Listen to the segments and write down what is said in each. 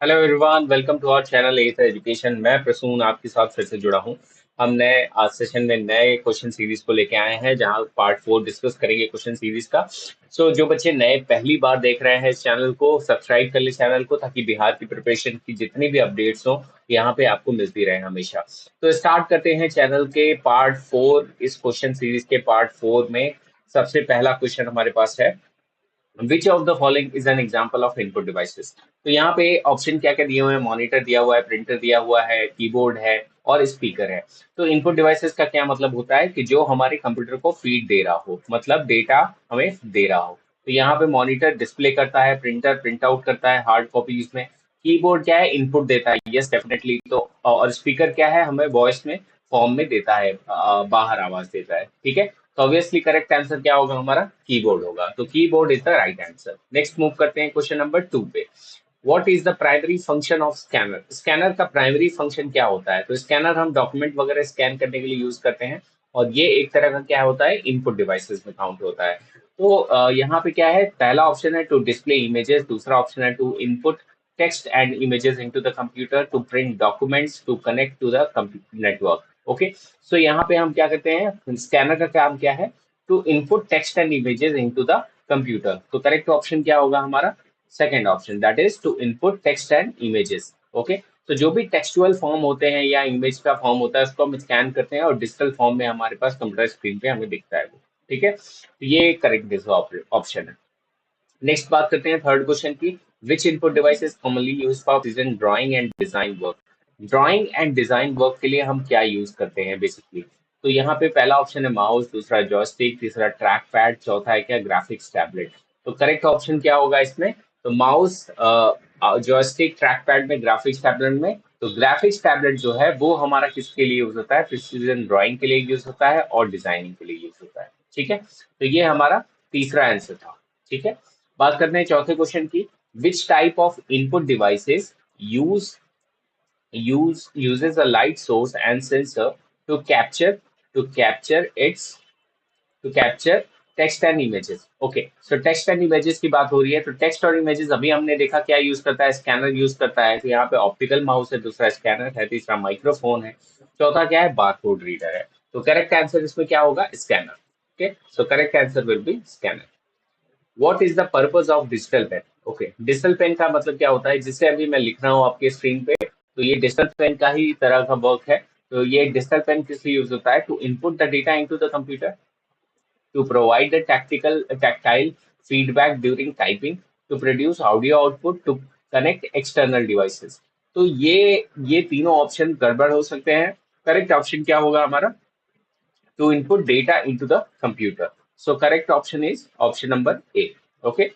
Hello everyone, welcome to our channel Eth Education. मैं प्रसून आपके साथ फिर से जुड़ा हूं। हम नए आज सेशन में नए क्वेश्चन सीरीज को लेके आए हैं, जहां पार्ट 4 डिस्कस करेंगे क्वेश्चन सीरीज का। जो बच्चे नए पहली बार देख रहे हैं इस चैनल को, सब्सक्राइब कर ले चैनल को, ताकि बिहार की प्रिपरेशन की जितनी भी अपडेट्स हो यहाँ पे आपको मिलती रहे हमेशा। तो स्टार्ट करते हैं चैनल के पार्ट 4, इस क्वेश्चन सीरीज के पार्ट 4 में। सबसे पहला क्वेश्चन हमारे पास है, विच of the following is an example of input devices. तो यहाँ पे ऑप्शन क्या क्या दिए हुए हैं, मॉनिटर दिया हुआ है, प्रिंटर दिया हुआ है, कीबोर्ड है और स्पीकर है। तो इनपुट डिवाइसेस का क्या मतलब होता है कि जो हमारे कंप्यूटर को फीड दे रहा हो, मतलब डेटा हमें दे रहा हो। तो यहाँ पे मॉनिटर डिस्प्ले करता है, प्रिंटर प्रिंट आउट करता है हार्ड कॉपीज में, कीबोर्ड क्या है, इनपुट देता है, यस डेफिनेटली। तो और स्पीकर क्या है, हमें वॉइस में फॉर्म में देता है, बाहर आवाज देता है। ठीक है, तो ऑब्वियसली करेक्ट आंसर क्या होगा हमारा, कीबोर्ड होगा। तो keyboard is the right answer. Next move करते हैं क्वेश्चन नंबर 2 पे। What is the primary function of scanner. Scanner का प्राइमरी फंक्शन क्या होता है। तो स्कैनर हम डॉक्यूमेंट वगैरह स्कैन करने के लिए यूज करते हैं, और ये एक तरह का क्या होता है, इनपुट डिवाइसेस में काउंट होता है। तो यहाँ पे क्या है, पहला ऑप्शन है टू डिस्प्ले इमेजेस, दूसरा ऑप्शन है to input text and images into the computer, to print documents, to connect to the network. Okay, so यहाँ पे हम क्या करते हैं, स्कैनर का काम क्या है, to input text and images into the computer. तो करेक्ट ऑप्शन क्या होगा हमारा, second option, that is to input text and images. Okay, तो जो भी टेक्सचुअल फॉर्म होते हैं या इमेज का फॉर्म होता है, उसको हम स्कैन करते हैं और डिजिटल फॉर्म में हमारे पास कंप्यूटर स्क्रीन पे हमें दिखता है वो। ठीक है, तो ये करेक्ट ऑप्शन है। नेक्स्ट बात करते हैं थर्ड क्वेश्चन की। Which input device is commonly use for present drawing and design work. Drawing and design work के लिए हम क्या यूज करते हैं बेसिकली। तो यहाँ पे पहला ऑप्शन है माउस, दूसरा जॉयस्टिक, तीसरा ट्रैक पैड, चौथा है क्या, ग्राफिक्स टैबलेट। तो करेक्ट ऑप्शन क्या होगा इसमें, तो माउस, जॉयस्टिक, ट्रैक पैड में, ग्राफिक्स टैबलेट में। तो ग्राफिक्स टैबलेट जो है वो हमारा किसके लिए यूज होता है, प्रिसीजन ड्राइंग के लिए यूज होता है और डिजाइनिंग के लिए यूज होता है। ठीक है, तो ये हमारा तीसरा आंसर था। ठीक है, बात करते हैं चौथे क्वेश्चन की। Which type of input devices use uses a light source and sensor to capture its to capture text and images. Okay, so text and images की बात हो रही है। तो टेक्स्ट और इमेजेस अभी हमने देखा क्या यूज करता है, स्कैनर यूज करता है। तो यहाँ पे ऑप्टिकल माउस है, दूसरा स्कैनर है, तीसरा माइक्रोफोन है, चौथा क्या है, बारकोड रीडर है। तो करेक्ट आंसर इसमें क्या होगा, scanner. Okay, so correct answer will be scanner. What is the purpose of digital pen. Okay, digital pen का मतलब क्या होता है, जिससे अभी मैं लिख रहा हूँ आपके स्क्रीन पे, तो ये डिजिटल पेन का ही तरह का वर्क है। तो ये डिजिटल पेन किस लिए यूज होता है, to input the data into the computer, to provide the tactile feedback during typing, to produce audio output, to connect external devices। तो ये तीनों ऑप्शन गड़बड़ हो सकते हैं। करेक्ट ऑप्शन क्या होगा हमारा, to input data into the computer. So correct option is option number A. Okay,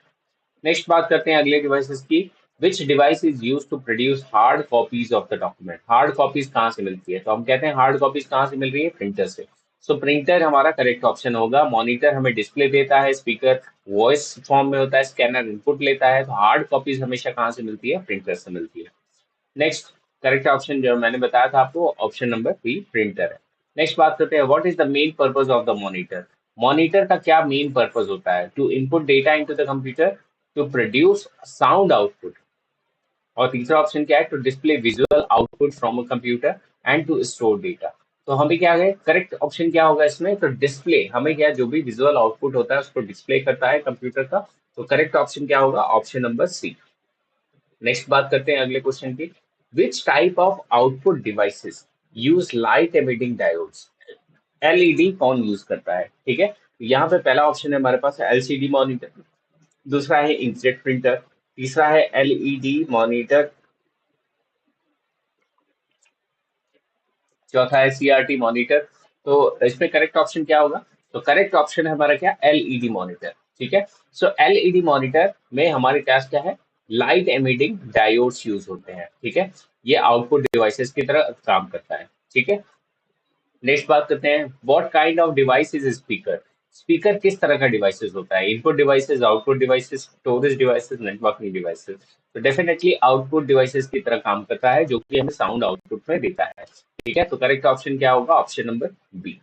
next बात करते हैं अगले डिवाइसेस की। Which device is use to produce hard copies of the document. Hard copies कहाँ से मिलती है, तो हम कहते हैं हार्ड कॉपीज कहाँ से मिल रही है, प्रिंटर से। सो प्रिंटर हमारा करेक्ट ऑप्शन होगा। मॉनिटर हमें डिस्प्ले देता है, स्पीकर वॉइस फॉर्म में होता है, स्कैनर इनपुट लेता है। तो हार्ड कॉपीज हमेशा कहाँ से मिलती है, प्रिंटर से मिलती है। नेक्स्ट करेक्ट ऑप्शन जो मैंने बताया था आपको, ऑप्शन नंबर बी, प्रिंटर है। नेक्स्ट बात करते हैं, what is the main purpose of the monitor. Monitor का क्या मेन पर्पज होता है, to input data into the computer, to produce sound output, और तीसरा ऑप्शन क्या है, to display visual output from a computer and to store data. तो हमें क्या है, करेक्ट ऑप्शन क्या होगा इसमें, तो डिस्प्ले, हमें क्या, जो भी विजुअल आउटपुट होता है उसको डिस्प्ले करता है कंप्यूटर का। तो करेक्ट ऑप्शन क्या होगा, ऑप्शन नंबर सी। नेक्स्ट बात करते हैं अगले क्वेश्चन की। Which type of output devices use light emitting diodes. LED कौन यूज करता है, ठीक है। यहाँ पे पहला ऑप्शन है हमारे पास एलसीडी मॉनिटर, दूसरा है इंकजेट प्रिंटर, तीसरा है एलईडी मॉनिटर, चौथा है सीआरटी मॉनिटर। तो इसमें करेक्ट ऑप्शन क्या होगा, तो करेक्ट ऑप्शन है हमारा क्या, एलईडी मॉनिटर। ठीक है, सो एलईडी मॉनिटर में हमारे पास क्या है, लाइट एमिटिंग डायोड्स यूज होते हैं। ठीक है, ये आउटपुट डिवाइसेस की तरह काम करता है। ठीक है, नेक्स्ट बात करते हैं, what kind of device is speaker. Speaker किस तरह का डिवाइसेस होता है, input devices, output devices, storage devices, networking devices. तो डेफिनेटली आउटपुट डिवाइसेस की तरह काम करता है, जो कि हमें साउंड आउटपुट में देता है। ठीक है, तो करेक्ट ऑप्शन क्या होगा, ऑप्शन नंबर बी।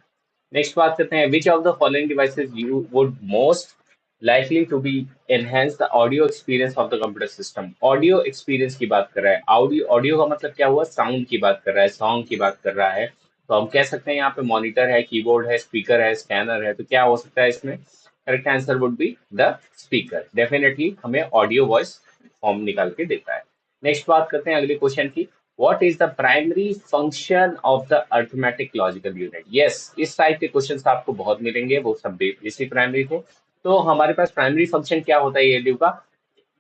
नेक्स्ट बात करते हैं, which of the following devices you would most likely to be enhance the audio experience of the computer system. Audio experience की बात कर रहा है, ऑडियो ऑडियो का मतलब क्या हुआ, साउंड की बात कर रहा है, सॉन्ग की बात कर रहा है। तो हम कह सकते हैं यहाँ पे मॉनिटर है, कीबोर्ड है, स्पीकर है, स्कैनर है, तो क्या हो सकता है इसमें, correct answer would be the speaker. Definitely हमें ऑडियो वॉइस फॉर्म निकाल के देता है। नेक्स्ट बात करते हैं अगले क्वेश्चन की। What is the primary function of the arithmetic logical unit? Yes, इस टाइप के क्वेश्चंस आपको बहुत मिलेंगे, वो सब इसी प्राइमरी थे। तो हमारे पास प्राइमरी फंक्शन क्या होता है एएलयू का,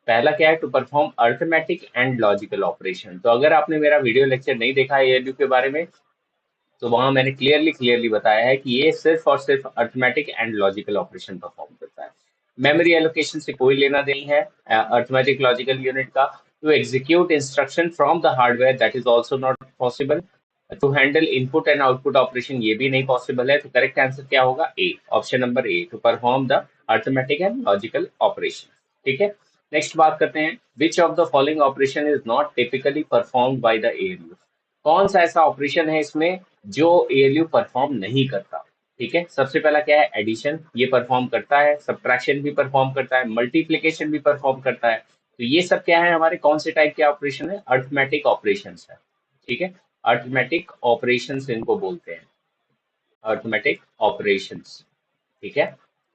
पहला क्या है, to perform arithmetic and logical operation. तो अगर आपने मेरा वीडियो लेक्चर नहीं देखा है एएलयू के बारे में, तो वहां मैंने क्लियरली बताया है कि ये सिर्फ और सिर्फ arithmetic and logical operation perform करता है। मेमोरी एलोकेशन से कोई लेना नहीं है अर्थमेटिक लॉजिकल यूनिट का। To execute instruction from the hardware, that is also not possible. To handle input and output operation, ये भी नहीं पॉसिबल है। तो करेक्ट आंसर क्या होगा, A, option number A, to perform the arithmetic and logical operation. ठीक है, next बात करते हैं, which of the following operation is not typically performed by the ALU. कौन सा ऐसा ऑपरेशन है इसमें जो एएलयू परफॉर्म नहीं करता। ठीक है, सबसे पहला क्या है, एडिशन, ये परफॉर्म करता है, सब्ट्रैक्शन भी परफॉर्म करता है, मल्टीप्लिकेशन भी परफॉर्म करता है। तो ये सब क्या है, हमारे कौन से टाइप के ऑपरेशन है, अर्थमेटिक ऑपरेशंस है। ठीक है, अर्थमेटिक ऑपरेशंस इनको बोलते हैं, अर्थमेटिक ऑपरेशंस। ठीक है,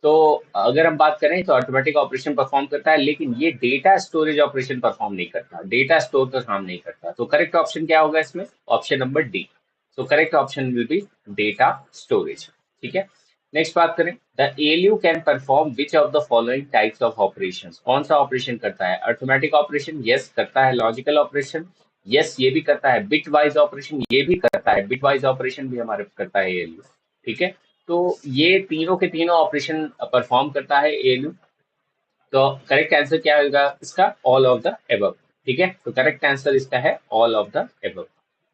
तो अगर हम बात करें तो ऑटोमेटिक ऑपरेशन परफॉर्म करता है, लेकिन ये डेटा स्टोरेज ऑपरेशन परफॉर्म नहीं करता, डेटा स्टोर का काम नहीं करता। तो करेक्ट ऑप्शन क्या होगा इसमें, option number D. So correct option will be data storage. ठीक है, नेक्स्ट बात करें, the ALU can perform which of the following types of operations. कौन सा ऑपरेशन करता है, अर्थमेटिक ऑपरेशन, यस करता है, लॉजिकल ऑपरेशन, यस ये भी करता है, बिट वाइज ऑपरेशन, ये भी करता है, बिट वाइज ऑपरेशन भी हमारे करता है एएलयू। ठीक है, तो ये तीनों के तीनों ऑपरेशन परफॉर्म करता है एएलयू। तो करेक्ट आंसर क्या होगा इसका, ऑल ऑफ द एबव। ठीक है, तो करेक्ट आंसर इसका है all of the above.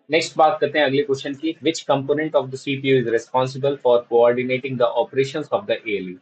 Next बात करते हैं अगले क्वेश्चन की, विच component of the CPU is responsible for coordinating the operations of the ALU.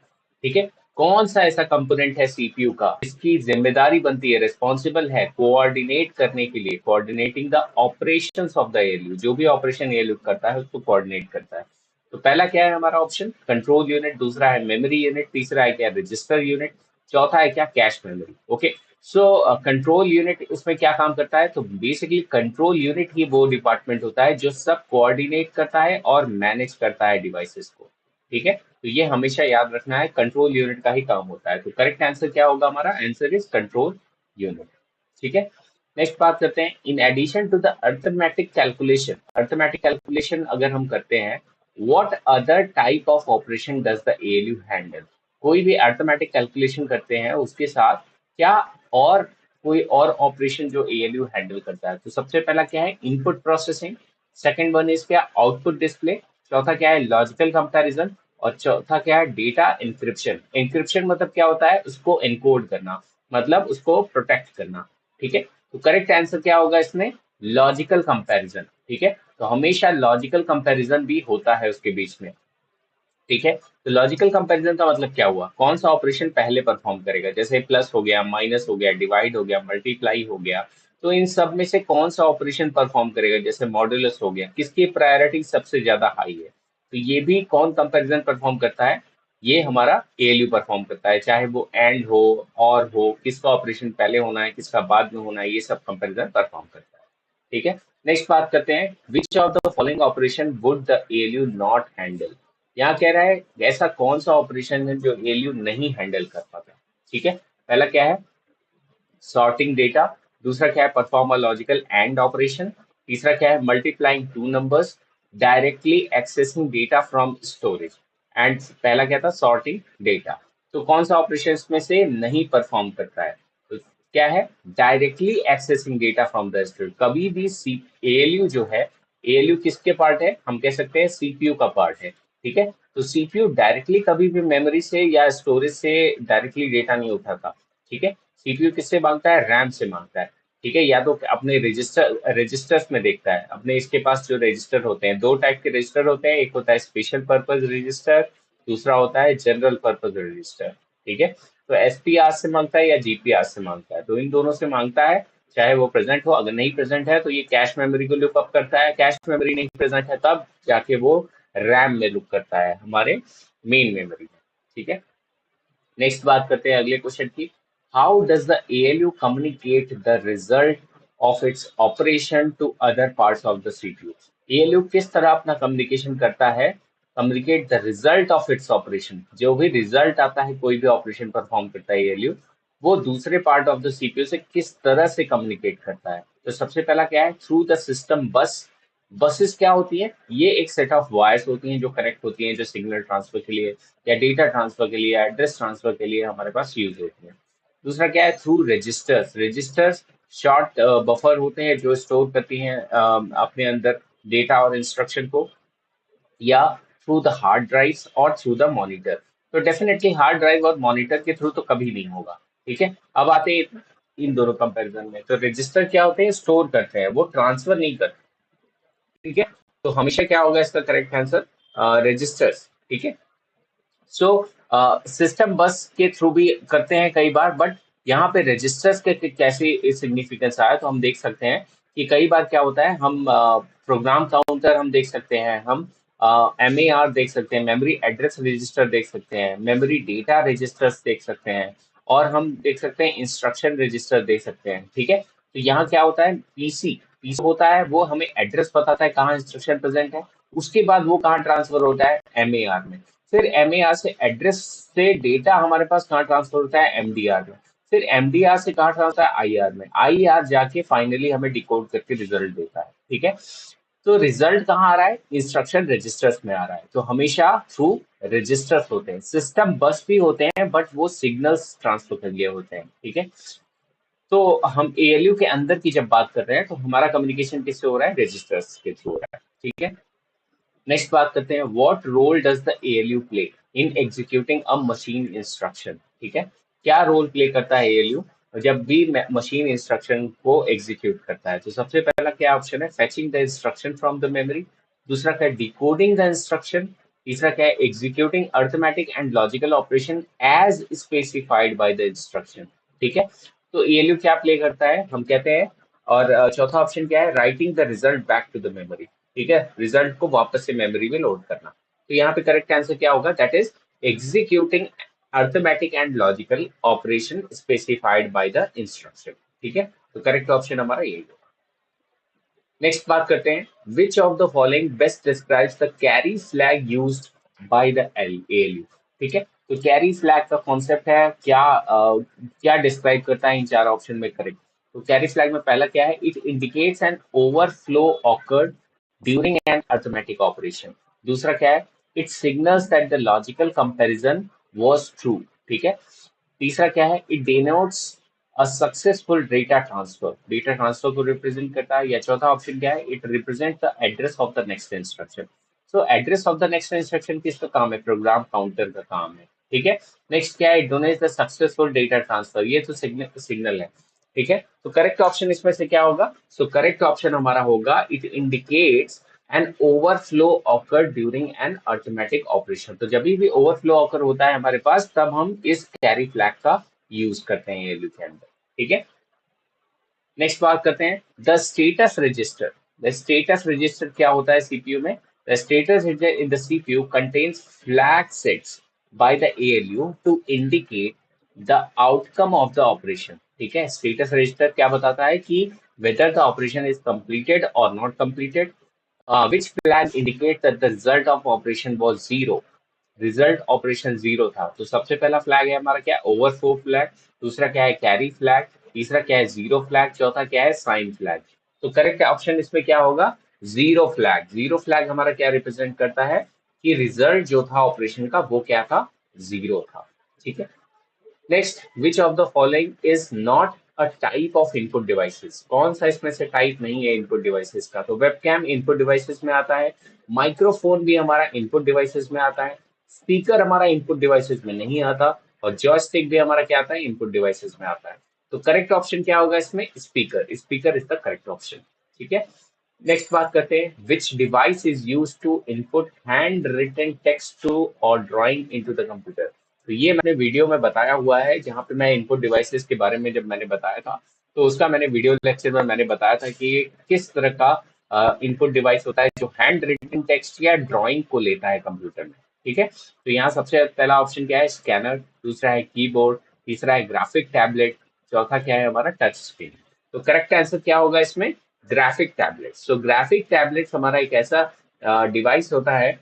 ठीक है, कौन सा ऐसा कंपोनेंट है सीपीयू का इसकी जिम्मेदारी बनती है, रिस्पॉन्सिबल है कोऑर्डिनेट करने के लिए, coordinating the operations of the ALU, जो भी ऑपरेशन एएलयू करता है उसको कोऑर्डिनेट करता है। तो पहला क्या है हमारा ऑप्शन, कंट्रोल यूनिट, दूसरा है मेमोरी यूनिट, तीसरा है क्या, रजिस्टर यूनिट, चौथा है क्या, cache memory. Okay, so control unit उसमें क्या काम करता है, तो बेसिकली कंट्रोल यूनिट ही वो डिपार्टमेंट होता है जो सब कोऑर्डिनेट करता है और मैनेज करता है डिवाइसेस को। ठीक है, तो ये हमेशा याद रखना है, कंट्रोल यूनिट का ही काम होता है। तो करेक्ट आंसर क्या होगा हमारा, आंसर इज कंट्रोल यूनिट। ठीक है, नेक्स्ट बात करते हैं, in addition to the arithmetic calculation, arithmetic calculation अगर हम करते हैं, what other type of operation does the ALU handle. कोई भी अर्थमेटिक कैलकुलेशन करते हैं उसके साथ क्या और कोई और ऑपरेशन जो एएलयू हैंडल करता है। तो सबसे पहला क्या है, input processing, second one is क्या, आउटपुट डिस्प्ले, चौथा क्या है, लॉजिकल कंपैरिजन, और चौथा क्या है, डेटा इंक्रिप्शन। इंक्रिप्शन मतलब क्या होता है, उसको एनकोड करना, मतलब उसको प्रोटेक्ट करना। ठीक है, तो करेक्ट आंसर क्या होगा इसमें, लॉजिकल कंपैरिजन। ठीक है, तो हमेशा लॉजिकल कंपैरिजन भी होता है उसके बीच में। ठीक है, तो लॉजिकल कंपैरिजन का मतलब क्या हुआ, कौन सा ऑपरेशन पहले परफॉर्म करेगा, जैसे प्लस हो गया, माइनस हो गया, डिवाइड हो गया, मल्टीप्लाई हो गया। तो इन सब में से कौन सा ऑपरेशन परफॉर्म करेगा, जैसे मॉड्यूलस हो गया, किसकी प्रायोरिटी सबसे ज्यादा हाई है। तो ये भी कौन कंपैरिजन परफॉर्म करता है, ये हमारा एएलयू परफॉर्म करता है, चाहे वो एंड हो और हो, किसका ऑपरेशन पहले होना है किसका बाद में होना है, ये सब कंपैरिजन परफॉर्म करता है। ठीक है, नेक्स्ट बात करते हैं, which of the following operation would the ALU not handle. यहाँ कह रहा है ऐसा कौन सा ऑपरेशन है जो एएलयू नहीं हैंडल कर पाता। ठीक है, पहला क्या है, सॉर्टिंग डेटा, दूसरा क्या है, perform a logical and operation, तीसरा क्या है, multiplying two numbers, directly accessing data from storage, and पहला क्या था, सॉर्टिंग डेटा। तो कौन सा ऑपरेशन इसमें से नहीं परफॉर्म करता है, तो क्या है, directly accessing data from the storage. कभी भी सी एएलयू जो है, एएलयू किसके पार्ट है, हम कह सकते हैं सीपीयू का पार्ट है। ठीक है, तो सीपीयू डायरेक्टली कभी भी मेमोरी से या स्टोरेज से डायरेक्टली डेटा नहीं उठाता। ठीक है, सीपीयू किससे मांगता है, रैम से मांगता है। ठीक है, या तो अपने रजिस्टर्स में देखता है, अपने इसके पास जो रजिस्टर होते हैं, दो टाइप के रजिस्टर होते हैं, एक होता है स्पेशल पर्पज रजिस्टर, दूसरा होता है जनरल पर्पज रजिस्टर। ठीक है, तो एसपीआर से मांगता है या जीपीआर से मांगता है, तो इन दोनों से मांगता है, चाहे वो प्रेजेंट हो, अगर नहीं प्रेजेंट है तो ये कैश मेमोरी को लुकअप करता है, कैश मेमोरी नहीं प्रेजेंट है तब जाके वो रैम में लुक करता है, हमारे मेन मेमोरी में। ठीक है, नेक्स्ट बात करते हैं अगले क्वेश्चन की। How does the ALU communicate the result of its operation to other parts of the CPU? ALU किस तरह अपना कम्युनिकेशन करता है, communicate the result of its operation, जो भी रिजल्ट आता है कोई भी ऑपरेशन परफॉर्म करता है एएलयू, वो दूसरे पार्ट ऑफ द सीपीयू से किस तरह से कम्युनिकेट करता है? तो सबसे पहला क्या है, थ्रू द सिस्टम बस। बसेस क्या होती है, ये एक सेट ऑफ वायर्स होती हैं जो कनेक्ट होती हैं, जो सिग्नल ट्रांसफर के लिए या डेटा ट्रांसफर के लिए या एड्रेस ट्रांसफर के लिए हमारे पास यूज होती है। दूसरा क्या है, through registers. Registers short buffer होते हैं जो स्टोर करती हैं अपने अंदर डेटा और इंस्ट्रक्शन को, या थ्रू द हार्ड ड्राइव और थ्रू द मॉनिटर। तो डेफिनेटली हार्ड ड्राइव और मॉनिटर के थ्रू तो कभी नहीं होगा। ठीक है, अब आते हैं इन दोनों कंपैरिजन में। तो रजिस्टर क्या होते हैं, स्टोर करते हैं, वो ट्रांसफर नहीं करते। ठीक है, तो हमेशा क्या होगा इसका करेक्ट आंसर, रजिस्टर्स। ठीक है, सो सिस्टम बस के थ्रू भी करते हैं कई बार, बट यहाँ पे रजिस्टर्स के कैसे सिग्निफिकेंस आया, तो हम देख सकते हैं कि कई बार क्या होता है, हम प्रोग्राम काउंटर हम देख सकते हैं, हम एमएआर देख सकते हैं, मेमोरी एड्रेस रजिस्टर देख सकते हैं, मेमोरी डेटा रजिस्टर्स देख सकते हैं, और हम देख सकते हैं इंस्ट्रक्शन रजिस्टर देख सकते हैं। ठीक है, तो यहाँ क्या होता है, पीसी पीसी होता है, वो हमें एड्रेस बताता है कहाँ इंस्ट्रक्शन प्रेजेंट है, उसके बाद वो कहाँ ट्रांसफर होता है, एमएआर में। फिर एमएआर से एड्रेस से डेटा हमारे पास कहाँ ट्रांसफर होता है, एमडीआर में। फिर एमडीआर से कहाँ ट्रांसफर होता है, आईआर में। आईआर जाके फाइनली हमें डिकोड करके रिजल्ट देता है। ठीक है, तो रिजल्ट कहाँ आ रहा है, इंस्ट्रक्शन रजिस्टर्स में आ रहा है, तो हमेशा थ्रू रजिस्टर्स होते हैं। सिस्टम बस भी होते हैं, बट वो सिग्नल्स ट्रांसफर के लिए होते हैं। ठीक है, तो हम एएलयू के अंदर की जब बात कर रहे हैं तो हमारा कम्युनिकेशन किससे हो रहा है, रजिस्टर्स के थ्रू हो रहा है। ठीक है, नेक्स्ट बात करते हैं, what role does the ALU play in executing a machine instruction? ठीक है, क्या रोल प्ले करता है एएलयू जब भी मशीन इंस्ट्रक्शन को एग्जीक्यूट करता है? तो सबसे पहला क्या ऑप्शन है, fetching the instruction from the memory. दूसरा क्या है, डिकोडिंग द इंस्ट्रक्शन। तीसरा क्या है, executing arithmetic and logical operation as specified by the instruction. ठीक है, तो एएलयू क्या प्ले करता है, हम कहते हैं। और चौथा ऑप्शन क्या है, writing the result back to the memory. ठीक है, रिजल्ट को वापस से मेमोरी में लोड करना। तो यहाँ पे करेक्ट आंसर क्या होगा, that is executing arithmetic and logical operation specified by the instruction. ठीक है, तो करेक्ट ऑप्शन हमारा यही होगा। नेक्स्ट बात करते हैं, which of the following best describes the carry flag used by the ALU? ठीक है, तो कैरी फ्लैग का कॉन्सेप्ट है क्या, क्या डिस्क्राइब करता है इन चार ऑप्शन में, करेक्ट। तो कैरी फ्लैग में पहला क्या है, it indicates an overflow occurred during an arithmetic operation. दूसरा क्या है, it signals that the logical comparison was true. ठीक है, तीसरा क्या है, it denotes a successful data transfer को रिप्रेजेंट करता है। या चौथा ऑप्शन क्या है, it represent the address of the next instruction. So address of the next instruction किसका काम है, प्रोग्राम काउंटर का काम है। ठीक है, नेक्स्ट क्या है, it donates the successful data transfer, ये तो सिग्नल है। ठीक है, तो करेक्ट ऑप्शन इसमें से क्या होगा, सो करेक्ट ऑप्शन हमारा होगा, it indicates an overflow occur during an arithmetic operation. तो जब भी ओवरफ्लो ऑकर होता है हमारे पास, तब हम इस कैरी फ्लैग का यूज करते हैं एलयू के अंदर। ठीक है, नेक्स्ट बात करते हैं, the status register. The status register क्या होता है सीपीयू में, the status in the CPU contains flag sets by the ALU to indicate the outcome of the operation. ठीक है, स्टेटस रजिस्टर क्या बताता है कि whether the operation is completed or not completed, which flag indicates that the result of operation was zero, result operation zero था। तो सबसे पहला फ्लैग है हमारा क्या, ओवरफ्लो फ्लैग। दूसरा क्या है, कैरी फ्लैग। तीसरा क्या है, जीरो फ्लैग। चौथा क्या है, साइन फ्लैग। तो करेक्ट ऑप्शन इसमें क्या होगा, जीरो फ्लैग। जीरो फ्लैग हमारा क्या रिप्रेजेंट करता है कि रिजल्ट जो था ऑपरेशन का वो क्या था, जीरो था। ठीक है, next, which of the following is not a type of input devices? कौन सा इसमें से टाइप नहीं है इनपुट डिवाइसेस का? तो वेबकैम इनपुट डिवाइसेस में आता है, माइक्रोफोन भी हमारा इनपुट डिवाइसेस में आता है, स्पीकर हमारा इनपुट डिवाइसेस में नहीं आता, और जॉयस्टिक भी हमारा क्या आता है, इनपुट डिवाइसेस में आता है। तो करेक्ट ऑप्शन क्या होगा इसमें, speaker. Speaker is the correct option. ठीक है, नेक्स्ट बात करते हैं, which device is use to input hand written text to और ड्राइंग इनटू द कंप्यूटर? तो ये मैंने वीडियो में बताया हुआ है, जहाँ पे मैं इनपुट डिवाइसेस के बारे में जब मैंने बताया था, तो उसका मैंने वीडियो लेक्चर में मैंने बताया था कि ये किस तरह का इनपुट डिवाइस होता है जो हैंड रिटन टेक्स्ट या ड्राइंग को लेता है कंप्यूटर में। ठीक है। तो यहाँ सबसे पहला ऑप्शन क्या है, स्कैनर, दूसरा है कीबोर्ड, तीसरा है ग्राफिक टैबलेट, चौथा क्या है हमारा, टच स्क्रीन। तो करेक्ट आंसर क्या होगा इसमें, graphic tablet. So graphic tablet हमारा एक ऐसा डिवाइस होता है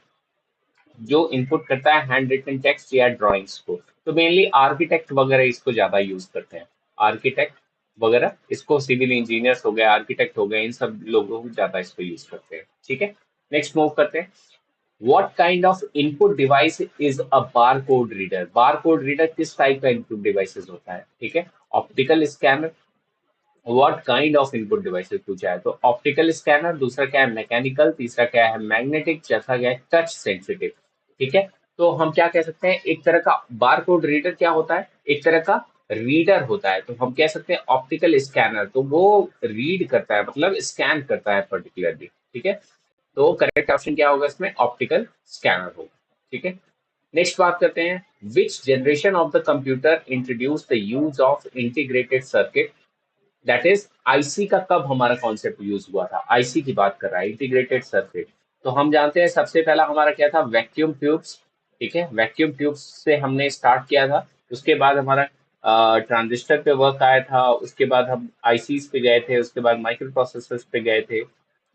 जो इनपुट करता है हैंड रिटन टेक्स्ट या ड्राइंग्स को। तो मेनली आर्किटेक्ट वगैरह इसको ज्यादा यूज करते हैं, आर्किटेक्ट वगैरह इसको, सिविल इंजीनियर्स हो गए, आर्किटेक्ट हो गए, इन सब लोगों को ज्यादा इसको यूज करते हैं। ठीक है, नेक्स्ट मूव करते हैं। What kind of input device is a barcode reader? Barcode reader किस टाइप का इनपुट डिवाइसेस होता है, ठीक है। Optical scanner, what kind of input devices पूछा है, तो ऑप्टिकल स्कैनर, दूसरा क्या है मैकेनिकल, तीसरा क्या है मैग्नेटिक, चौथा क्या है टच सेंसिटिव। ठीक है, तो हम क्या कह सकते हैं, एक तरह का बारकोड रीडर क्या होता है, एक तरह का रीडर होता है। तो हम कह सकते हैं ऑप्टिकल स्कैनर, तो वो रीड करता है, मतलब स्कैन करता है पर्टिकुलरली। ठीक है, तो करेक्ट ऑप्शन क्या होगा इसमें, ऑप्टिकल स्कैनर होगा। ठीक है, नेक्स्ट बात करते हैं, विच generation of the computer introduce the use of integrated circuit, that is IC का कब हमारा कॉन्सेप्ट यूज हुआ था, आईसी की बात कर रहा है, इंटीग्रेटेड सर्किट। तो हम जानते हैं सबसे पहला हमारा क्या था, वैक्यूम ट्यूब्स। ठीक है, वैक्यूम ट्यूब्स से हमने स्टार्ट किया था, उसके बाद हमारा ट्रांजिस्टर पे वर्क आया था, उसके बाद हम आईसीस पे गए थे, उसके बाद माइक्रो प्रोसेसर्स पे गए थे।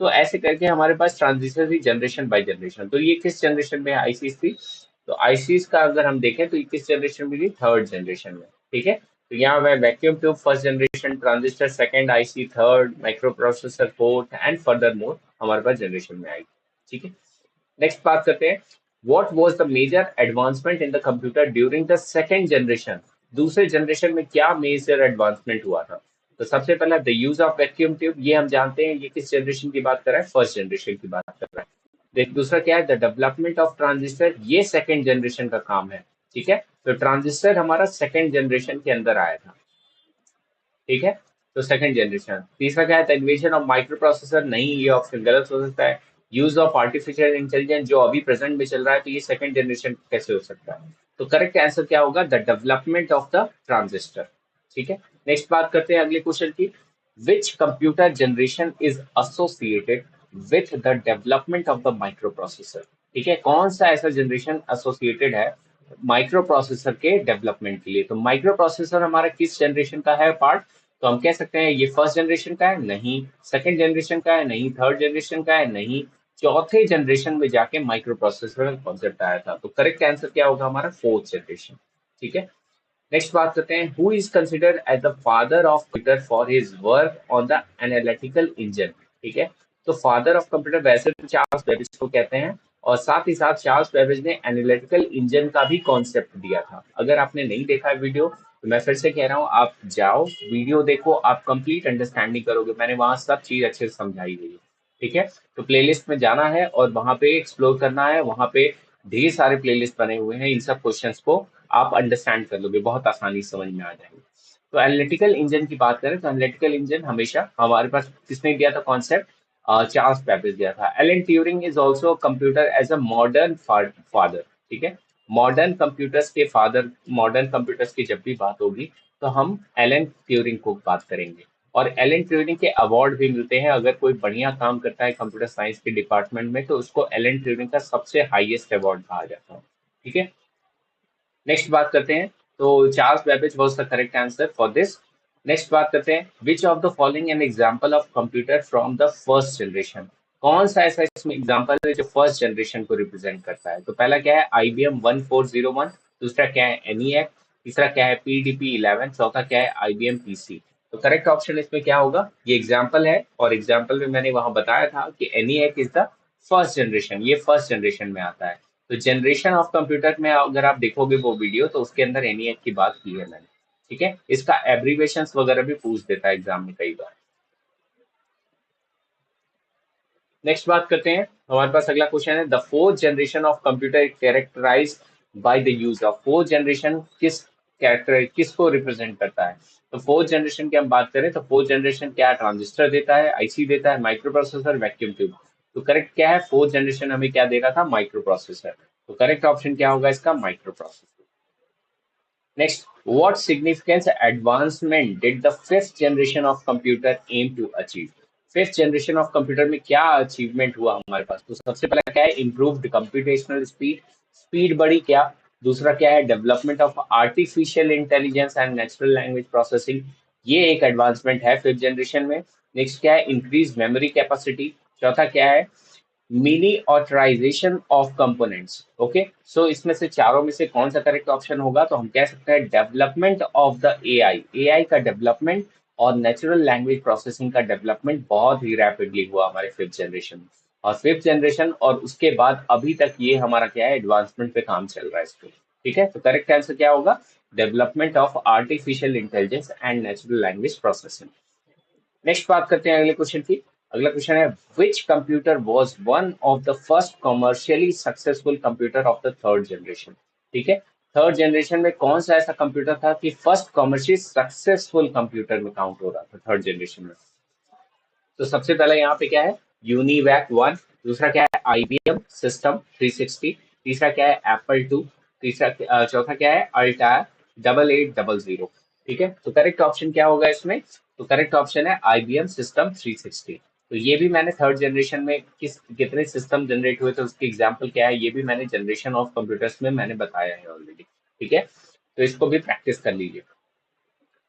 तो ऐसे करके हमारे पास ट्रांजिस्टर थी जनरेशन बाय जनरेशन। तो ये किस जनरेशन में आईसीस थी, तो आईसीस का अगर हम देखें तो ये किस जनरेशन में थी, थर्ड जनरेशन में। ठीक है, तो यहाँ मैं vacuum tube first generation, transistor second, IC third, micro processor fourth and further more हमारे पास जनरेशन में आई। ठीक है, नेक्स्ट बात करते हैं, what was the major advancement in the computer during the second generation, दूसरे जनरेशन में क्या मेजर एडवांसमेंट हुआ था। तो सबसे पहला the use of vacuum tube, ये हम जानते हैं, ये किस जनरेशन की बात कर रहा है, फर्स्ट जनरेशन की बात कर रहा है। दूसरा क्या है, द डेवलपमेंट ऑफ ट्रांजिस्टर, ये सेकंड जनरेशन का काम है। ठीक है, तो ट्रांजिस्टर हमारा सेकंड जनरेशन के अंदर आया था। ठीक है, तो सेकंड जनरेशन। तीसरा क्या है, the invention of micro processor, नहीं ये ऑप्शन गलत हो सकता है। यूज ऑफ आर्टिफिशियल इंटेलिजेंस, जो अभी प्रेजेंट में चल रहा है, तो ये सेकंड जनरेशन कैसे हो सकता है। तो करेक्ट आंसर क्या होगा, the development of the transistor. ठीक है, नेक्स्ट बात करते हैं अगले क्वेश्चन की, which computer generation is associated with the development of the microprocessor. ठीक है, कौन सा ऐसा जनरेशन एसोसिएटेड है माइक्रो प्रोसेसर के डेवलपमेंट के लिए। तो माइक्रो प्रोसेसर हमारा किस जनरेशन का है पार्ट, तो हम कह सकते हैं ये फर्स्ट जनरेशन का है, नहीं, सेकंड जनरेशन का है, नहीं, थर्ड जनरेशन का है, नहीं, चौथे जनरेशन में जाके माइक्रो प्रोसेसर का कॉन्सेप्ट आया था। तो करेक्ट आंसर क्या होगा हमारा, फोर्थ जनरेशन। ठीक है, नेक्स्ट बात करते हैं, who is considered as the father of computer for his work on the analytical engine. ठीक है, तो फादर ऑफ कंप्यूटर वैसे तो चार्ल्स बेबेज को कहते हैं, और साथ ही साथ चार्ल्स बेबेज ने एनालिटिकल इंजन का भी कॉन्सेप्ट दिया था। अगर आपने नहीं देखा है वीडियो, तो मैं फिर से कह रहा हूँ, आप जाओ वीडियो देखो, आप कंप्लीट अंडरस्टैंडिंग करोगे, मैंने वहां सब चीज अच्छे से समझाई गई है। ठीक है, तो प्लेलिस्ट में जाना है और वहां पे एक्सप्लोर करना है, वहां पे ढेर सारे प्लेलिस्ट बने हुए हैं, इन सब क्वेश्चंस को आप अंडरस्टैंड कर लोगे, बहुत आसानी से समझ में आ जाएंगे। तो एनालिटिकल इंजन की बात करें, तो एनालिटिकल इंजन हमेशा हमारे पास किसने दिया था कॉन्सेप्ट, चार्ल्स बेबेज दिया था। Alan Turing is also computer as a modern father. ठीक है, मॉडर्न कंप्यूटर्स के फादर, मॉडर्न कंप्यूटर्स की जब भी बात होगी तो हम एलन ट्यूरिंग को बात करेंगे। और एलन ट्यूरिंग के अवार्ड भी मिलते हैं, अगर कोई बढ़िया काम करता है कंप्यूटर साइंस के डिपार्टमेंट में तो उसको एलन ट्यूरिंग का सबसे हाईएस्ट अवार्ड कहा जाता है। ठीक है, नेक्स्ट बात करते हैं, तो Charles Babbage was the correct answer for this. Next बात करते हैं, which of the following an example of computer from the first generation, कौन सा ऐसा इसमें एग्जांपल है जो फर्स्ट जनरेशन को रिप्रेजेंट करता है। तो पहला क्या है, IBM 1401, दूसरा क्या है ENIAC, तीसरा क्या है PDP 11, चौथा क्या है IBM PC। तो करेक्ट ऑप्शन इसमें क्या होगा, ये एग्जाम्पल है, और एग्जाम्पल में मैंने वहां बताया था कि ENIAC is the first generation, ये फर्स्ट जनरेशन में आता है। तो जनरेशन ऑफ कंप्यूटर में अगर आप देखोगे वो वीडियो, तो उसके अंदर ENIAC की बात की है मैंने। ठीक है, इसका एब्रीवेशन वगैरह भी पूछ देता है एग्जाम में कई बार। नेक्स्ट बात करते हैं, हमारे पास अगला क्वेश्चन है, the fourth generation of computer characterize by the use of, fourth generation किस कैरेक्टर किसको रिप्रेजेंट करता है। तो फोर्थ जनरेशन की हम बात करें तो फोर्थ जनरेशन क्या, ट्रांजिस्टर देता है, आईसी देता है, माइक्रो प्रोसेसर, वैक्यूम ट्यूब। तो करेक्ट क्या है, फोर्थ जनरेशन हमें क्या दे रहा था, माइक्रो प्रोसेसर। तो करेक्ट ऑप्शन क्या होगा इसका, micro processor. Next, what significance advancement did the fifth generation of computer aim to achieve? Fifth generation of computer में क्या अचीवमेंट हुआ हमारे पास, तो सबसे पहला क्या है, इम्प्रूव्ड कंप्यूटेशनल स्पीड, स्पीड बढ़ी क्या? दूसरा क्या है? Development of artificial intelligence and natural language processing, ये एक एडवांसमेंट है फिफ्थ जनरेशन में। नेक्स्ट क्या है? Increase memory capacity. चौथा क्या है? Miniaturization of components. Okay, so इसमें से चारों में से कौन सा करेक्ट ऑप्शन होगा? तो हम कह सकते हैं development of the AI, AI का डेवलपमेंट और नेचुरल लैंग्वेज प्रोसेसिंग का डेवलपमेंट बहुत ही रैपिडली हुआ हमारे फिफ्थ जनरेशन में। और फिफ्थ जनरेशन और उसके बाद अभी तक ये हमारा क्या है? एडवांसमेंट पे काम चल रहा है इस पे। ठीक है, तो करेक्ट आंसर क्या होगा? Development of artificial intelligence and natural language processing. Next बात करते हैं अगले क्वेश्चन की। अगला क्वेश्चन है, which computer was one of the first commercially successful computer of the third generation? ठीक है, थर्ड जनरेशन में कौन सा ऐसा कंप्यूटर था कि फर्स्ट कमर्शियली सक्सेसफुल कंप्यूटर में काउंट हो रहा था थर्ड जनरेशन में? तो सबसे पहला यहाँ पे क्या है? UNIVAC one. दूसरा क्या है? IBM system 360। तीसरा क्या है? Apple two. चौथा क्या है? अल्टायर 8800। ठीक है, तो करेक्ट ऑप्शन क्या होगा इसमें? तो करेक्ट ऑप्शन है आईबीएम सिस्टम 360। तो ये भी मैंने थर्ड जनरेशन में कितने सिस्टम जनरेट हुए थे उसकी एग्जाम्पल क्या है, ये भी मैंने जनरेशन ऑफ कंप्यूटर्स में मैंने बताया है ऑलरेडी। ठीक है, तो इसको भी प्रैक्टिस कर लीजिए।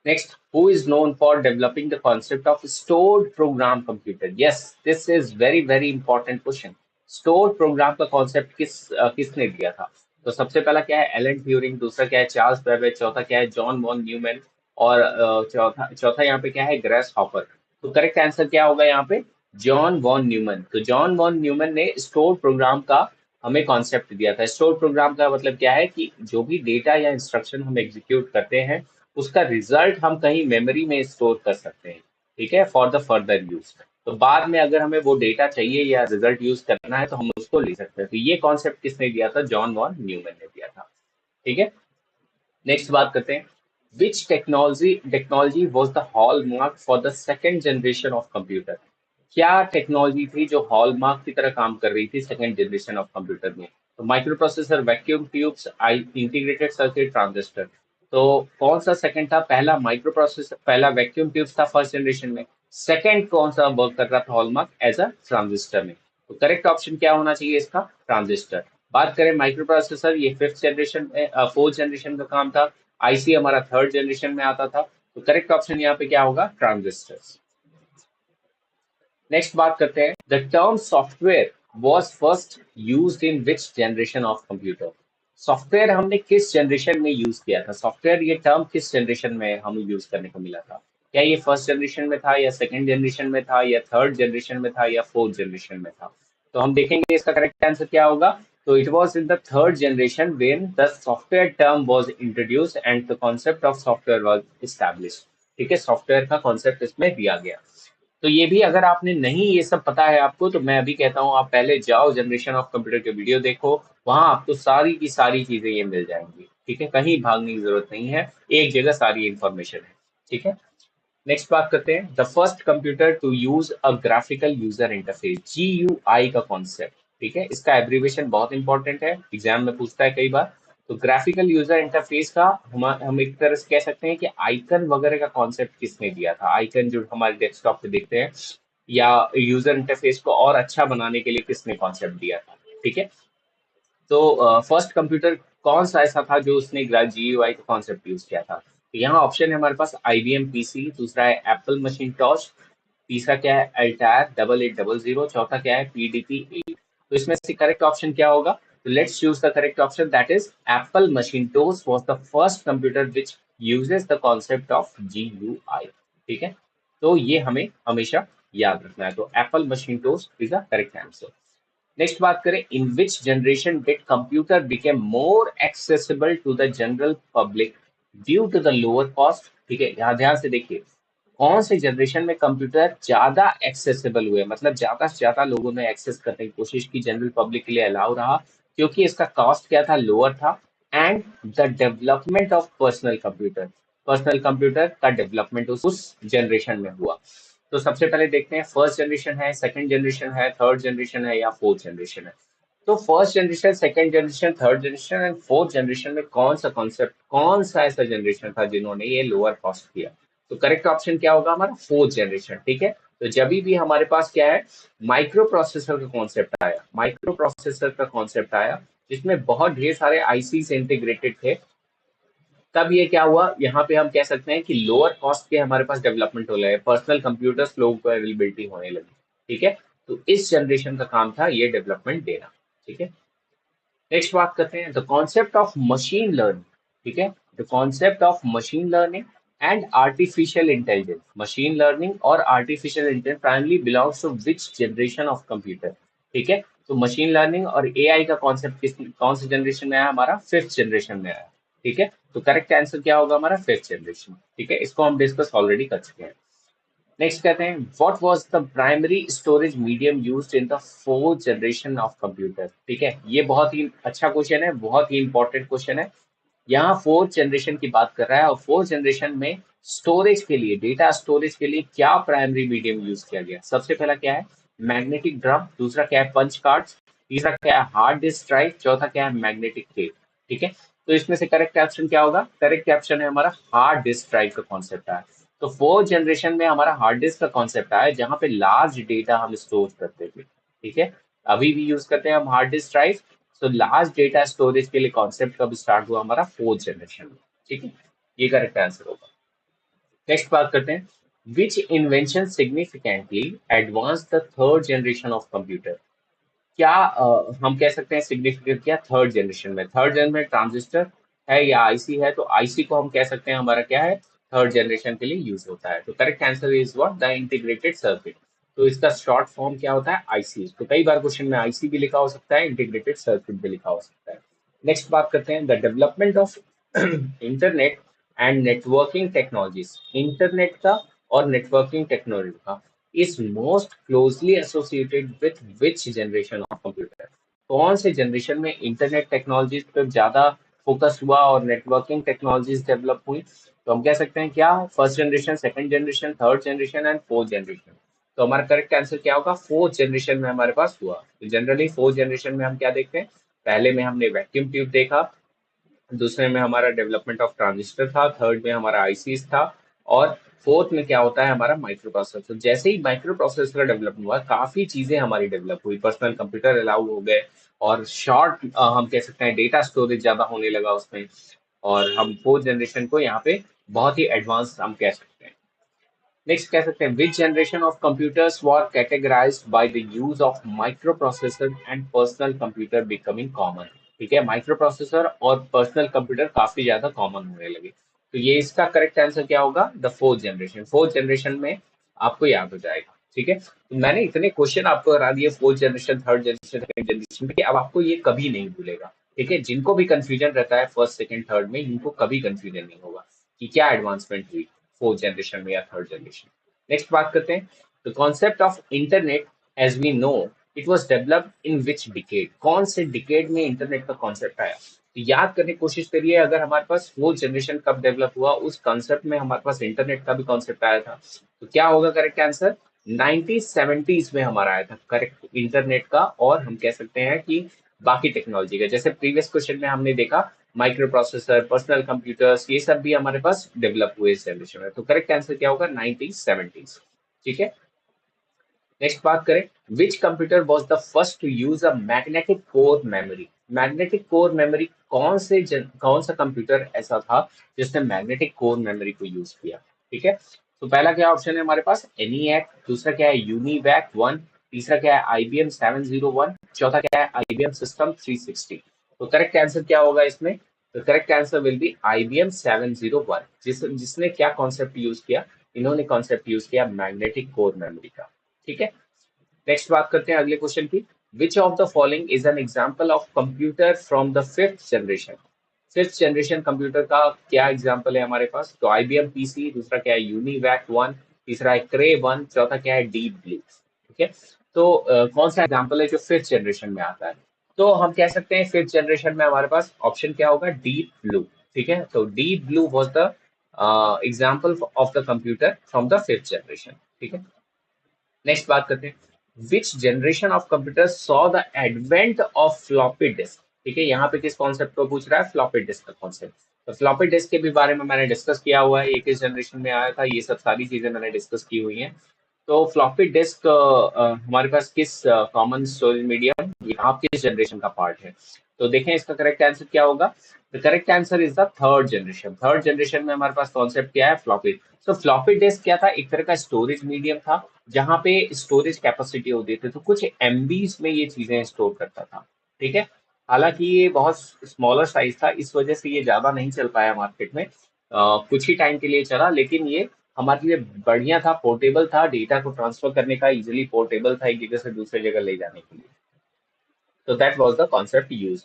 Next, who is known for developing the concept of stored program computer? Yes, this is very important question. Stored program का concept किसने दिया था? तो सबसे पहला क्या है? Alan Turing. दूसरा क्या है? Charles Babbage. चौथा क्या है? John von Neumann. और चौथा चौथा यहाँ पे क्या है? Grace Hopper. तो करेक्ट आंसर क्या होगा यहाँ पे? John von Neumann. तो जॉन वॉन न्यूमैन ने स्टोर प्रोग्राम का हमें कॉन्सेप्ट दिया था। स्टोर प्रोग्राम का मतलब क्या है कि जो भी डेटा या इंस्ट्रक्शन हम एग्जीक्यूट करते हैं उसका रिजल्ट हम कहीं मेमोरी में स्टोर कर सकते हैं। ठीक है, फॉर द फर्दर यूज। तो बाद में अगर हमें वो डेटा चाहिए या रिजल्ट यूज करना है तो हम उसको ले सकते हैं। तो ये कॉन्सेप्ट किसने दिया था? जॉन वॉन न्यूमैन ने दिया था। ठीक है, नेक्स्ट बात करते हैं, विच technology was the hallmark for the second generation of computer? क्या टेक्नोलॉजी थी जो हॉलमार्क की तरह काम कर रही थी सेकेंड जनरेशन ऑफ कंप्यूटर में? तो micro processor, vacuum tubes, integrated circuit, transistor. तो कौन सा सेकंड था? पहला माइक्रो प्रोसेसर, पहला वैक्यूम ट्यूब्स था फर्स्ट जनरेशन में। सेकंड कौन सा वर्क कर रहा था हॉलमार्क? एज अ ट्रांजिस्टर में। तो करेक्ट ऑप्शन क्या होना चाहिए इसका? ट्रांजिस्टर। बात करें माइक्रो प्रोसेसर, ये फिफ्थ जनरेशन में फोर्थ जनरेशन का काम था। आईसी हमारा थर्ड जनरेशन में आता था। तो करेक्ट ऑप्शन यहाँ पे क्या होगा? ट्रांजिस्टर। नेक्स्ट बात करते हैं, the term software was first use in which generation of computer? Software हमने किस जनरेशन में यूज किया था? सॉफ्टवेयर ये टर्म किस जनरेशन में हम यूज करने को मिला था? क्या ये फर्स्ट जनरेशन में था या सेकंड जनरेशन में था या थर्ड जनरेशन में था या फोर्थ जनरेशन में था? तो हम देखेंगे इसका करेक्ट आंसर क्या होगा। तो it was in the third generation when the software term was introduced and the concept of software was established. ठीक है, सॉफ्टवेयर का कॉन्सेप्ट इसमें दिया गया। तो ये भी अगर आपने नहीं ये सब पता है आपको, तो मैं अभी कहता हूँ आप पहले जाओ जनरेशन ऑफ कंप्यूटर के वीडियो देखो, वहां आपको सारी की सारी चीजें ये मिल जाएंगी। ठीक है, कहीं भागने की जरूरत नहीं है, एक जगह सारी इंफॉर्मेशन है। ठीक है, नेक्स्ट बात करते हैं, the first computer to use a graphical user interface, GUI का कॉन्सेप्ट। ठीक है, इसका एब्रीवेशन बहुत इंपॉर्टेंट है, एग्जाम में पूछता है कई बार। तो ग्राफिकल यूजर इंटरफेस का हम एक तरह से कह सकते हैं कि आइकन वगैरह का कॉन्सेप्ट किसने दिया था? आइकन जो हमारे डेस्कटॉप पे दिखते हैं या यूजर इंटरफेस को और अच्छा बनाने के लिए किसने कॉन्सेप्ट दिया था? ठीक है, तो फर्स्ट कंप्यूटर कौन सा ऐसा था जो उसने GUI का कॉन्सेप्ट यूज किया था? तो यहाँ ऑप्शन है हमारे पास IBM PC, दूसरा है एप्पल मशीनटॉश, तीसरा क्या है? अल्टायर 8800, चौथा क्या है? PDP-8। तो इसमें से करेक्ट ऑप्शन क्या होगा? तो let's choose the correct option, that is Apple Macintosh was the first computer which uses the concept of GUI। ठीक है, तो ये हमें हमेशा याद रखना है। तो Apple Macintosh is the correct answer. Next बात करें, in which generation did computer became more accessible to the general public due to the lower cost? ठीक है, यहाँ ध्यान से देखिए, कौन से जनरेशन में कंप्यूटर ज्यादा एक्सेसिबल हुए, मतलब ज्यादा से ज्यादा लोगों ने एक्सेस करने की कोशिश की, जनरल पब्लिक के लिए अलाउ रहा, क्योंकि इसका कॉस्ट क्या था? लोअर था। And the development of personal computer का डेवलपमेंट उस जनरेशन में हुआ। तो सबसे पहले देखते हैं, फर्स्ट जनरेशन है, सेकंड जनरेशन है, थर्ड जनरेशन है या फोर्थ जनरेशन है? तो first generation, second generation, third generation and fourth generation में कौन सा कॉन्सेप्ट, कौन सा ऐसा जनरेशन था जिन्होंने ये लोअर कॉस्ट किया? तो करेक्ट ऑप्शन क्या होगा हमारा? Fourth generation. ठीक है, तो जब भी हमारे पास क्या है? माइक्रो प्रोसेसर का कॉन्सेप्ट आया, माइक्रो प्रोसेसर का कॉन्सेप्ट आया, जिसमें बहुत ढेर सारे आईसी से इंटीग्रेटेड थे। तब ये क्या हुआ, यहाँ पे हम कह सकते हैं कि लोअर कॉस्ट के हमारे पास डेवलपमेंट हो गए, पर्सनल कंप्यूटर्स लोगों को अवेलेबिलिटी होने लगी। ठीक है, तो इस जनरेशन का काम था ये डेवलपमेंट देना। ठीक है, नेक्स्ट बात करते हैं the concept of machine learning. ठीक है, the concept of machine learning and artificial intelligence. Machine learning और artificial intelligence primarily belongs to which generation of computer. ठीक है, तो मशीन लर्निंग और एआई का कॉन्सेप्ट किस कौन से जनरेशन में आया, हमारा फिफ्थ जनरेशन में आया। ठीक है, तो करेक्ट आंसर क्या होगा हमारा, फिफ्थ जनरेशन। ठीक है, इसको हम डिस्कस ऑलरेडी कर चुके हैं। नेक्स्ट कहते हैं what was the primary storage medium used in the fourth generation of computer. ठीक है, ये बहुत ही अच्छा क्वेश्चन है, बहुत ही इंपॉर्टेंट क्वेश्चन है। यहाँ फोर्थ जनरेशन की बात कर रहा है और फोर्थ जनरेशन में स्टोरेज के लिए, डेटा स्टोरेज के लिए क्या प्राइमरी मीडियम यूज किया गया। सबसे पहला क्या है, मैग्नेटिक ड्रम। दूसरा क्या है, पंच कार्ड्स। तीसरा क्या है, हार्ड डिस्क ड्राइव। चौथा क्या है, मैग्नेटिक टेप। ठीक है, तो इसमें से करेक्ट ऑप्शन क्या होगा, करेक्ट ऑप्शन है हमारा हार्ड डिस्क ड्राइव का कॉन्सेप्ट है। तो फोर्थ जनरेशन में हमारा हार्ड डिस्क का कॉन्सेप्ट आया, जहां पे लार्ज डेटा हम स्टोर करते थे। ठीक है, अभी भी यूज करते हैं हम हार्ड डिस्क ड्राइव। तो लार्ज डेटा स्टोरेज के लिए कॉन्सेप्ट कब स्टार्ट हुआ, हमारा फोर्थ जनरेशन में। ठीक है, ये करेक्ट आंसर होगा। नेक्स्ट बात करते हैं which invention significantly advance the third generation of computer. क्या हम कह सकते हैं सिग्निफिकेंट क्या थर्ड जनरेशन में, थर्ड जनरेशन में ट्रांजिस्टर है या आईसी है, तो आईसी को हम कह सकते हैं हमारा क्या है, थर्ड जनरेशन के लिए यूज होता है। तो correct answer is what, the integrated circuit. तो इसका शॉर्ट फॉर्म क्या होता है, आईसी। तो कई बार क्वेश्चन में आईसी भी लिखा हो सकता है, इंटीग्रेटेड सर्किट भी लिखा हो सकता है। नेक्स्ट बात करते हैं the development of internet and networking technologies. Internet का और नेटवर्किंग टेक्नोलॉजी का is most closely associated with which generation of computer। कौन से जनरेशन में इंटरनेट टेक्नोलॉजीज पर ज्यादा फोकस हुआ और नेटवर्किंग टेक्नोलॉजीज डेवलप हुई। तो हम कह सकते हैं क्या, first generation, second generation, third generation and fourth generation. तो हमारा करेक्ट आंसर क्या होगा, फोर्थ जनरेशन में हमारे पास हुआ। तो जनरली फोर्थ जनरेशन में हम क्या देखते हैं, पहले में हमने वैक्यूम ट्यूब देखा, दूसरे में हमारा डेवलपमेंट ऑफ ट्रांजिस्टर था, थर्ड में हमारा आईसीस था, और फोर्थ में क्या होता है हमारा माइक्रो प्रोसेसर। जैसे ही माइक्रो प्रोसेसर का डेवलपमेंट हुआ, काफी चीजें हमारी डेवलप हुई, पर्सनल कंप्यूटर अलाउ हो गए, और शॉर्ट हम कह सकते हैं डेटा स्टोरेज ज्यादा होने लगा उसमें। और हम फोर्थ जनरेशन को यहाँ पे बहुत ही एडवांस हम कह सकते हैं। नेक्स्ट कह सकते हैं विच generation of computers were categorised bye the use of micro processor and personal computer becoming common. ठीक है, माइक्रो प्रोसेसर और पर्सनल कंप्यूटर काफी ज्यादा कॉमन होने लगे। तो ये इसका करेक्ट आंसर क्या होगा, the fourth generation. Fourth generation में आपको याद हो जाएगा। ठीक है, तो मैंने इतने क्वेश्चन आपको करा दिए fourth generation, third generation, second generation में, कि अब आपको ये कभी नहीं भूलेगा। ठीक है, जिनको भी कंफ्यूजन रहता है फर्स्ट सेकंड थर्ड में, इनको कभी कंफ्यूजन नहीं होगा कि क्या एडवांसमेंट हुई फोर्थ जनरेशन में या थर्ड जनरेशन। नेक्स्ट बात करते हैं the concept of internet as we know it was developed in which decade. कौन से डिकेड में इंटरनेट का कॉन्सेप्ट आया, तो याद करने की कोशिश करिए, अगर हमारे पास फोर्थ जनरेशन कब डेवलप हुआ, उस कॉन्सेप्ट में हमारे पास इंटरनेट का भी कॉन्सेप्ट आया था। तो क्या होगा करेक्ट आंसर, 1970s में हमारा आया था करेक्ट इंटरनेट का, और हम कह सकते हैं कि बाकी टेक्नोलॉजी का, जैसे प्रीवियस क्वेश्चन में हमने देखा माइक्रो प्रोसेसर, पर्सनल कंप्यूटर्स, ये सब भी हमारे पास डेवलप हुए इस जनरेशन में। तो करेक्ट आंसर क्या होगा, 1970s। ठीक है, नेक्स्ट बात करें which computer was the first to use a magnetic core memory. Magnetic core memory कौन सा कंप्यूटर ऐसा था जिसने मैग्नेटिक कोर मेमोरी को यूज किया। ठीक है, तो पहला क्या ऑप्शन है हमारे पास, एनीएक। दूसरा क्या है, यूनिवैक 1। तीसरा क्या है, IBM 701। चौथा क्या है, IBM सिस्टम 360। तो करेक्ट आंसर क्या होगा इसमें, तो correct answer will B IBM 701। जिसने क्या कॉन्सेप्ट यूज किया, इन्होंने कॉन्सेप्ट यूज किया मैग्नेटिक कोर मेमोरी का। ठीक है, नेक्स्ट बात करते हैं अगले क्वेश्चन की, विच of the following is an example of computer from the fifth generation. Fifth generation computer का क्या एग्जाम्पल है हमारे पास, तो IBM PC, दूसरा क्या है यूनिवैक 1, तीसरा है क्रे 1, चौथा क्या है डीप ब्लू। ठीक है, तो कौन सा एग्जाम्पल है जो फिफ्थ जनरेशन में आता है, तो हम कह सकते हैं फिफ्थ जनरेशन में हमारे पास ऑप्शन क्या होगा, डीप ब्लू। ठीक है, तो deep blue was the example of the computer from the fifth generation. ठीक है, नेक्स्ट बात करते हैं विच generation of computer saw the advent of floppy disk. ठीक है, यहाँ पे किस कॉन्सेप्ट को पूछ रहा है, फ्लॉपी डिस्क का कॉन्सेप्ट। तो फ्लॉपी डिस्क के भी बारे में मैंने डिस्कस किया हुआ है, ये किस जनरेशन में आया था, ये सब सारी चीजें मैंने डिस्कस की हुई हैं। तो फ्लॉपी डिस्क हमारे पास किस कॉमन स्टोरेज मीडियम, आप किस जनरेशन का पार्ट है। तो देखें इसका करेक्ट आंसर क्या होगा। The correct answer is the third generation. Third generation में हमारे पास कॉन्सेप्ट क्या है, फ्लॉपी। सो फ्लॉपी डिस्क क्या था, एक तरह का स्टोरेज मीडियम था जहां पे स्टोरेज कैपेसिटी होती थी, तो कुछ एमबीज में ये चीजें स्टोर करता था। ठीक है, हालांकि ये बहुत स्मॉलर साइज था, इस वजह से ये ज्यादा नहीं चल पाया मार्केट में। कुछ ही टाइम के लिए चला, लेकिन ये हमारे लिए बढ़िया था, पोर्टेबल था, डेटा को ट्रांसफर करने का इजिली पोर्टेबल था एक जगह से दूसरी जगह ले जाने के लिए। तो that was the concept use.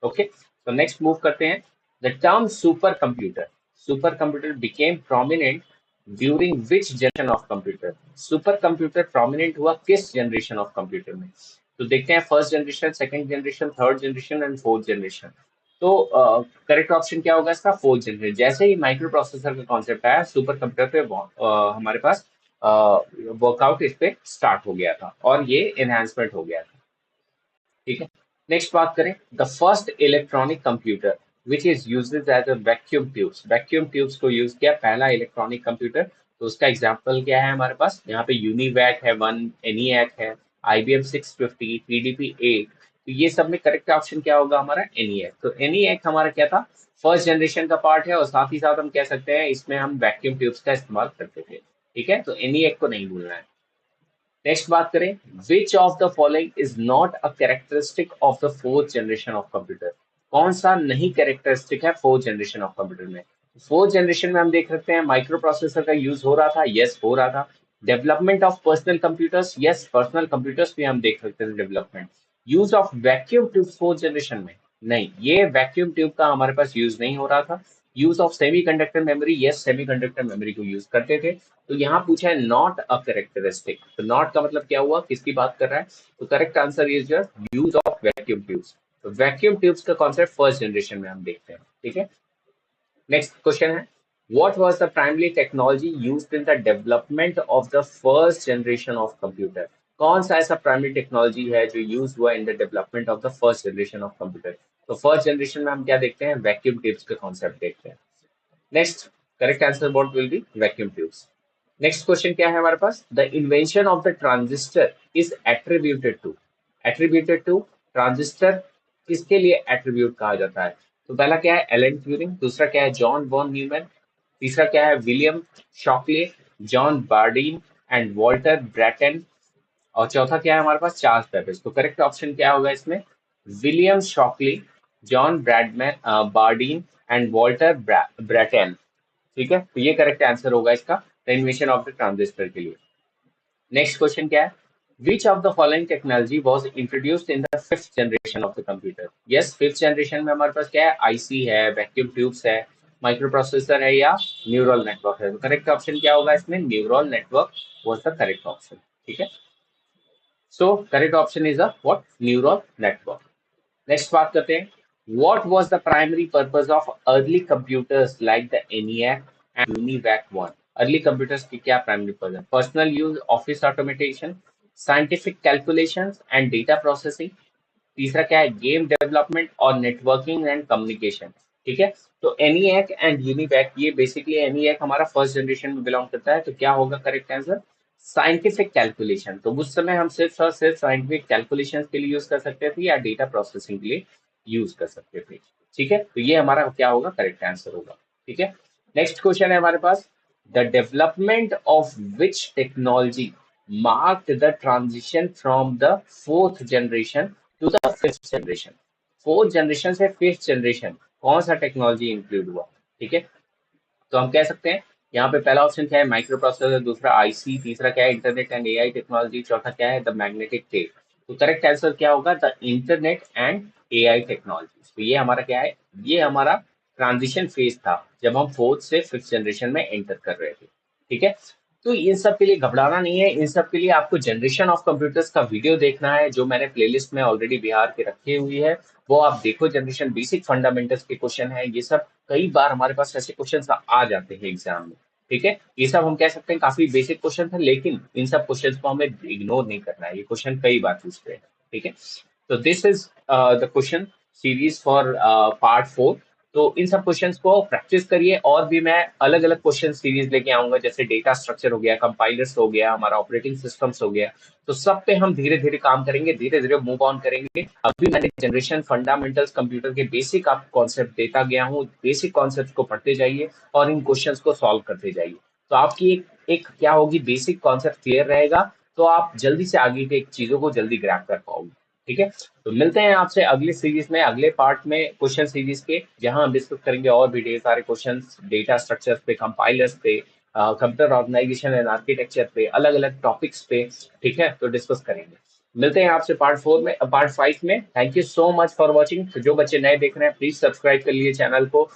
Okay, तो नेक्स्ट मूव करते हैं। The term super computer, super computer became prominent during which generation of computer. Super computer prominent हुआ किस जनरेशन ऑफ कंप्यूटर में। तो देखते हैं first generation, second generation, third generation and fourth generation. तो करेक्ट ऑप्शन क्या होगा इसका, फोर्थ जनरेशन। जैसे ही माइक्रो प्रोसेसर का कॉन्सेप्ट आया, सुपर कंप्यूटर पे हमारे पास वर्कआउट इस पे स्टार्ट हो गया था और ये एनहांसमेंट हो गया था। ठीक है, नेक्स्ट बात करें, the first electronic computer which is used as a vacuum tubes. Vacuum tubes को यूज किया पहला इलेक्ट्रॉनिक कंप्यूटर। तो उसका एग्जांपल क्या है हमारे पास, यहाँ पे यूनिवैक है वन, एनीएक है, IBM 650, PDP 8। तो ये सब में करेक्ट ऑप्शन क्या होगा हमारा, एनीएक। तो एनीएक हमारा क्या था, फर्स्ट जनरेशन का पार्ट है, और साथ ही साथ हम कह सकते हैं इसमें हम वैक्यूम ट्यूब्स का इस्तेमाल करते थे। ठीक है, तो एनीएक को नहीं भूलना है। नेक्स्ट बात करें, विच of the following is not a characteristic of the fourth generation of computer. कौन सा नहीं कैरेक्टरिस्टिक है फोर्थ जनरेशन ऑफ कंप्यूटर में। फोर्थ जनरेशन में हम देख सकते हैं माइक्रो प्रोसेसर का यूज हो रहा था, यस हो रहा था। Development of personal computers, yes personal computers भी हम देख सकते हैं development. Use of vacuum tube fourth generation में नहीं, ये वैक्यूम ट्यूब का हमारे पास यूज नहीं हो रहा था। Use of semiconductor memory, yes semiconductor memory को यूज करते थे। तो यहाँ पूछा है नॉट अ कैरेक्टरिस्टिक, तो नॉट का मतलब क्या हुआ, किसकी बात कर रहा है। तो correct answer is just use of vacuum tubes. तो वैक्यूम ट्यूब्स का कॉन्सेप्ट फर्स्ट जनरेशन में हम देखते हैं। ठीक है, नेक्स्ट क्वेश्चन है, what was the primary technology used in the development of the first generation of computer। कौन सा ऐसा प्राइमरी टेक्नोलॉजी है जो यूज हुआ in the development of the first generation of computer. तो फर्स्ट जनरेशन में हम क्या देखते हैं, वैक्यूम ट्यूब्स का कॉन्सेप्ट देखते हैं। Next correct answer what will be, vacuum tubes. Next question क्या है हमारे पास, the invention of the transistor is attributed to. Attributed to transistor किसके लिए एट्रीब्यूट कहा जाता है। तो पहला क्या है, एलन ट्यूरिंग। दूसरा क्या है, जॉन वॉन न्यूमैन। तीसरा क्या है, William Shockley, John Bardeen and Walter Bretton. और चौथा क्या है हमारे पास, चार्ल्स बेबेज। तो करेक्ट ऑप्शन क्या होगा इसमें, William Shockley, John Bradman Bardeen and Walter Bretton. ठीक है, तो ये करेक्ट आंसर होगा इसका, the invention of the transistor के लिए। नेक्स्ट क्वेश्चन क्या है, विच of the following technology was introduced in the fifth generation of the computer. Yes, fifth generation में हमारे पास क्या है, आईसी है, वैक्यूम ट्यूब्स है, माइक्रो प्रोसेसर है, या न्यूरल नेटवर्क है। तो करेक्ट ऑप्शन क्या होगा इसमें, neural network was the correct option. ठीक है, सो correct option is a what, neural network. Next बात करते हैं, what was the primary purpose of early computers like the ENIAC and UNIVAC 1। Early computers की क्या प्राइमरी पर्पज है, personal use, office automation, scientific calculations and data processing. तीसरा क्या है, game development और नेटवर्किंग एंड कम्युनिकेशन। ठीक है, तो एनीएक एंड यूनिवैक, ये बेसिकली एनीएक हमारा फर्स्ट जनरेशन में बिलोंग करता है, तो क्या होगा करेक्ट आंसर, साइंटिफिक कैलकुलेशन। तो उस समय हम सिर्फ और सिर्फ साइंटिफिक कैलकुलेशन के लिए यूज कर सकते थे या डेटा प्रोसेसिंग के लिए यूज कर सकते थे। ठीक है, तो ये हमारा क्या होगा, करेक्ट आंसर होगा। ठीक है, नेक्स्ट क्वेश्चन है हमारे पास, the development of which technology marked the transition from the fourth generation to the fifth generation. Fourth generation से फिफ्थ जनरेशन कौन सा टेक्नोलॉजी इंक्लूड हुआ। ठीक है, तो हम कह सकते हैं यहाँ पे पहला ऑप्शन क्या है, माइक्रो प्रोसेसर, दूसरा आईसी, तीसरा क्या है, इंटरनेट एंड एआई टेक्नोलॉजी, चौथा क्या है, द मैग्नेटिक टेप। तो करेक्ट आंसर क्या होगा, the internet and AI technology. तो ये हमारा क्या है, ये हमारा ट्रांजिशन फेज था जब हम फोर्थ से फिफ्थ जनरेशन में एंटर कर रहे थे। ठीक है, तो इन सब के लिए घबराना नहीं है, इन सब के लिए आपको जनरेशन ऑफ कंप्यूटर्स का वीडियो देखना है, जो मैंने प्लेलिस्ट में ऑलरेडी बिहार के रखी हुई है, वो आप देखो। जनरेशन बेसिक फंडामेंटल्स के क्वेश्चन है ये सब, कई बार हमारे पास ऐसे क्वेश्चन आ जाते हैं एग्जाम में। ठीक है, ये सब हम कह सकते हैं काफी बेसिक क्वेश्चन है, लेकिन इन सब क्वेश्चन को हमें इग्नोर नहीं करना है, ये क्वेश्चन कई बार पूछते हैं। ठीक है, तो this is the question series for part 4। तो इन सब क्वेश्चंस को प्रैक्टिस करिए, और भी मैं अलग अलग क्वेश्चन सीरीज लेके आऊंगा, जैसे डेटा स्ट्रक्चर हो गया, कंपाइलर्स हो गया, हमारा ऑपरेटिंग सिस्टम्स हो गया। तो सब पे हम धीरे धीरे काम करेंगे, धीरे धीरे मूव ऑन करेंगे। अभी मैंने जनरेशन फंडामेंटल्स कंप्यूटर के बेसिक आप कॉन्सेप्ट देता गया हूँ, बेसिक कॉन्सेप्ट को पढ़ते जाइए और इन क्वेश्चंस को सॉल्व करते जाइए। तो आपकी एक क्या होगी, बेसिक कॉन्सेप्ट क्लियर रहेगा, तो आप जल्दी से आगे के चीजों को जल्दी ग्रैब कर पाओगे। ठीक है, तो मिलते हैं आपसे अगले सीरीज में, अगले पार्ट में क्वेश्चन सीरीज के, जहां हम डिस्कस करेंगे और भी ढेर सारे क्वेश्चंस डेटा स्ट्रक्चर्स पे, कंपाइलर्स पे, कंप्यूटर ऑर्गेनाइजेशन एंड आर्किटेक्चर पे, अलग अलग टॉपिक्स पे। ठीक है, तो डिस्कस करेंगे। मिलते हैं आपसे पार्ट 4 में, पार्ट 5 में। Thank you so much for watching. तो जो बच्चे नए देख रहे हैं प्लीज सब्सक्राइब कर लिए चैनल को।